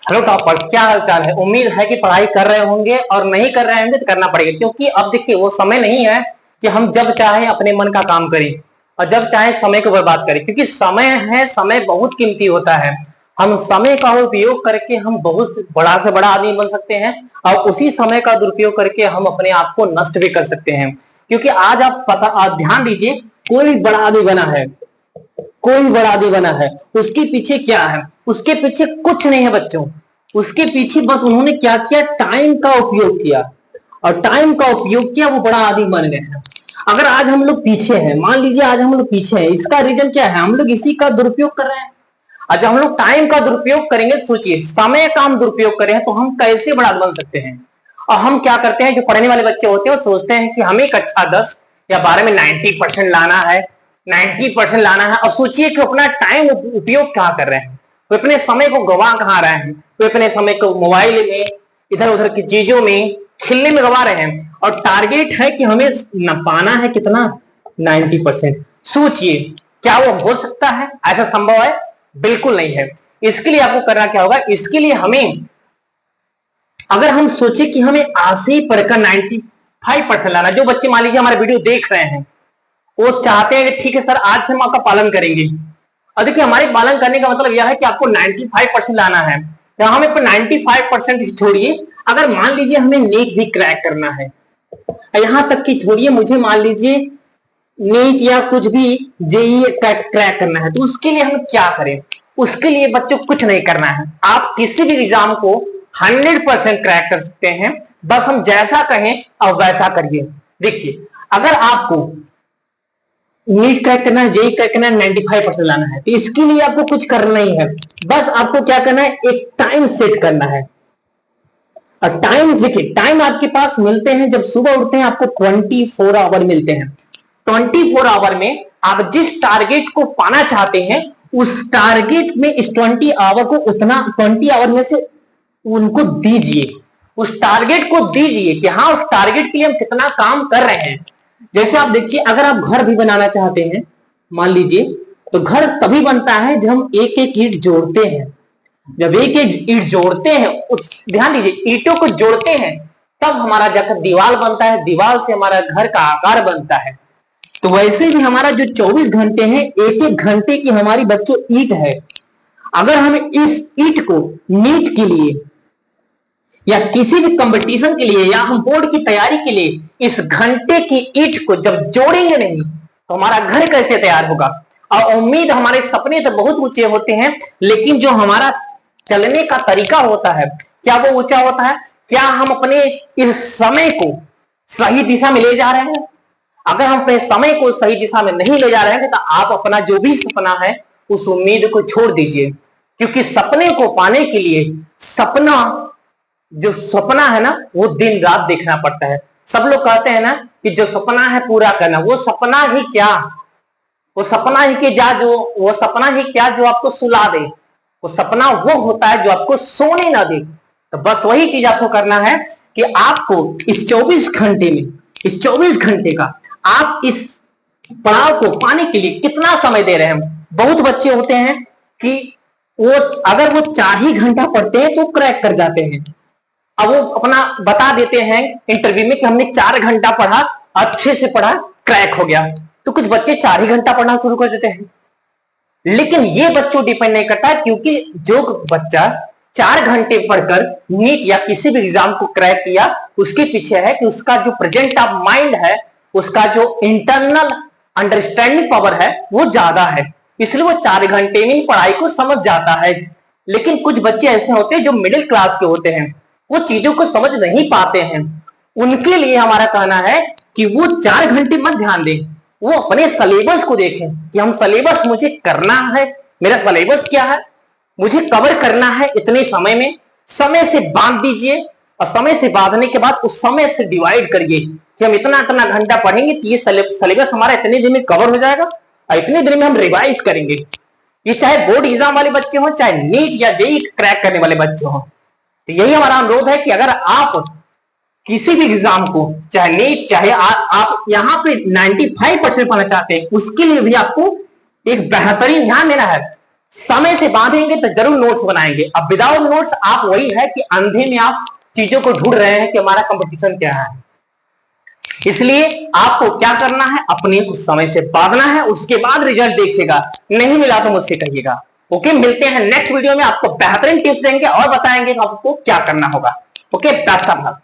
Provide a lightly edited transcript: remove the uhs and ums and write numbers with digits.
Hello toppers, क्या हाल चाल है। उम्मीद है कि पढ़ाई कर रहे होंगे और नहीं कर रहे होंगे तो करना पड़ेगा, क्योंकि अब देखिए वो समय नहीं है कि हम जब चाहे अपने मन का काम करें और जब चाहे समय को बर्बाद करें, क्योंकि समय है, समय बहुत कीमती होता है। हम समय का उपयोग करके हम बहुत बड़ा से बड़ा आदमी बन सकते हैं और उसी समय का दुरुपयोग करके हम अपने आप को नष्ट भी कर सकते हैं। क्योंकि आज आप ध्यान दीजिए, कोई बड़ा आदमी बना है, कोई बड़ा आदमी बना है, उसके पीछे क्या है? उसके पीछे कुछ नहीं है बच्चों। उसके पीछे बस उन्होंने क्या किया, टाइम का उपयोग किया, और टाइम का उपयोग किया, वो बड़ा आदमी बन गए हैं। अगर आज हम लोग पीछे हैं, मान लीजिए आज हम लोग पीछे हैं, इसका रीजन क्या है? हम लोग इसी का दुरुपयोग कर रहे हैं। और जब हम लोग टाइम का दुरुपयोग करेंगे, सोचिए समय का हम दुरुपयोग करें तो हम कैसे बड़ा बन सकते हैं। और हम क्या करते हैं, जो पढ़ने वाले बच्चे होते हैं वो सोचते हैं कि हमें कक्षा 10 या 12 में 90% लाना है, 90% लाना है। और सोचिए कि अपना टाइम उपयोग क्या कर रहे हैं, वो अपने समय को गवा कहाँ रहे हैं, वो अपने समय को मोबाइल में, इधर उधर की चीजों में, खेलने में गवा रहे हैं। और टारगेट है कि हमें न पाना है कितना, 90%। सोचिए क्या वो हो सकता है? ऐसा संभव है? बिल्कुल नहीं है। इसके लिए आपको करना क्या होगा, इसके लिए हमें, अगर हम सोचे कि हमें आज से ही पढ़कर 95% लाना, जो बच्चे मान लीजिए हमारे वीडियो देख रहे हैं वो चाहते हैं कि ठीक है सर आज से हम आपका पालन करेंगे। और देखिए हमारे पालन करने का मतलब यह है कि आपको 95% लाना है। या हमें 95% छोड़िए, अगर मान लीजिए हमें नीट भी क्रैक करना है, यहां तक कि छोड़िए, मुझे मान लीजिए नीट या कुछ भी जेई क्रैक करना है, तो उसके लिए हम क्या करें? उसके लिए बच्चों कुछ नहीं करना है, आप किसी भी एग्जाम को 100% क्रैक कर सकते हैं। बस हम जैसा कहें और वैसा करिए। देखिए अगर आपको नीट क्रैक करना है, जेई क्रैक करना है, 95% लाना है, तो इसके लिए आपको कुछ करना ही है। बस आपको क्या करना है, एक टाइम सेट करना है। और टाइम देखिए, टाइम आपके पास मिलते हैं जब सुबह उठते हैं, आपको 24 आवर मिलते हैं। 24 आवर में आप जिस टारगेट को पाना चाहते हैं, उस टारगेट में इस 20 आवर को, उतना 20 आवर में से उनको दीजिए, उस टारगेट को दीजिए कि हाँ उस टारगेट के लिए हम कितना काम कर रहे हैं। जैसे आप देखिए, अगर आप घर भी बनाना चाहते हैं, मान लीजिए, तो घर तभी बनता है जब हम एक एक ईंट जोड़ते हैं। जब एक एक ईंट जोड़ते हैं, उस ध्यान दीजिए ईंटों को जोड़ते हैं, तब हमारा जाकर दीवार बनता है, दीवार से हमारा घर का आकार बनता है। तो वैसे भी हमारा जो 24 घंटे हैं, एक एक घंटे की हमारी बच्चों ईंट है। अगर हम इस ईंट को नीट के लिए या किसी भी कंपटीशन के लिए या हम बोर्ड की तैयारी के लिए इस घंटे की ईंट को जब जोड़ेंगे नहीं, तो हमारा घर कैसे तैयार होगा? और उम्मीद, हमारे सपने तो बहुत ऊंचे होते हैं, लेकिन जो हमारा चलने का तरीका होता है, क्या वो ऊंचा होता है? क्या हम अपने इस समय को सही दिशा में ले जा रहे हैं? अगर हम अपने समय को सही दिशा में नहीं ले जा रहे हैं, तो आप अपना जो भी सपना है उस उम्मीद को छोड़ दीजिए। क्योंकि सपने को पाने के लिए, सपना जो सपना है ना, वो दिन रात देखना पड़ता है। सब लोग कहते हैं ना कि जो सपना है पूरा करना, वो सपना ही क्या, वो सपना ही के जा जो वो सपना ही क्या जो आपको सुला दे, वो सपना वो होता है जो आपको सोने ना दे। तो बस वही चीज आपको करना है कि आपको इस 24 घंटे में, इस 24 घंटे का आप इस पड़ाव को पाने के लिए कितना समय दे रहे हैं। बहुत बच्चे होते हैं कि वो अगर वो 4 ही घंटा पढ़ते हैं तो क्रैक कर जाते हैं। अब वो अपना बता देते हैं इंटरव्यू में कि हमने 4 घंटा पढ़ा, अच्छे से पढ़ा, क्रैक हो गया। तो कुछ बच्चे 4 ही घंटा पढ़ना शुरू कर देते हैं। लेकिन ये बच्चों डिपेंड नहीं करता, क्योंकि जो बच्चा 4 घंटे पढ़कर नीट या किसी भी एग्जाम को क्रैक किया, उसके पीछे है कि उसका जो प्रेजेंट ऑफ माइंड है, उसका जो इंटरनल अंडरस्टैंडिंग पावर है वो ज्यादा है, इसलिए वो 4 घंटे में ही पढ़ाई को समझ जाता है। लेकिन कुछ बच्चे ऐसे होते हैं जो मिडिल क्लास के होते हैं, वो चीजों को समझ नहीं पाते हैं। उनके लिए हमारा कहना है कि वो 4 घंटे मत ध्यान दें, वो अपने सिलेबस को देखें कि हम सिलेबस मुझे करना है, मेरा सिलेबस क्या है, मुझे कवर करना है इतने समय में। समय से बांध दीजिए, और समय से बांधने के बाद उस समय से डिवाइड करिए कि हम इतना इतना घंटा पढ़ेंगे तो ये सिलेबस हमारा इतने दिन में कवर हो जाएगा और इतने दिन में हम रिवाइज करेंगे। ये चाहे बोर्ड एग्जाम वाले बच्चे हों, चाहे नीट या जेई क्रैक करने वाले बच्चे हों। तो यही हमारा अनुरोध है कि अगर आप किसी भी एग्जाम को, चाहे नीट, चाहे आप यहाँ पे 95% पाना चाहते हैं, उसके लिए भी आपको एक बेहतरीन ध्यान देना है। समय से बांधेंगे तो जरूर नोट्स बनाएंगे। अब विदाउट नोट्स आप वही है कि अंधे में आप चीजों को ढूंढ रहे हैं कि हमारा कंपटीशन क्या है। इसलिए आपको क्या करना है, अपने कुछ समय से बांधना है, उसके बाद रिजल्ट देखिएगा। नहीं मिला तो मुझसे कहिएगा। ओके, मिलते हैं नेक्स्ट वीडियो में, आपको बेहतरीन टिप्स देंगे और बताएंगे कि आपको क्या करना होगा। Okay, best of luck.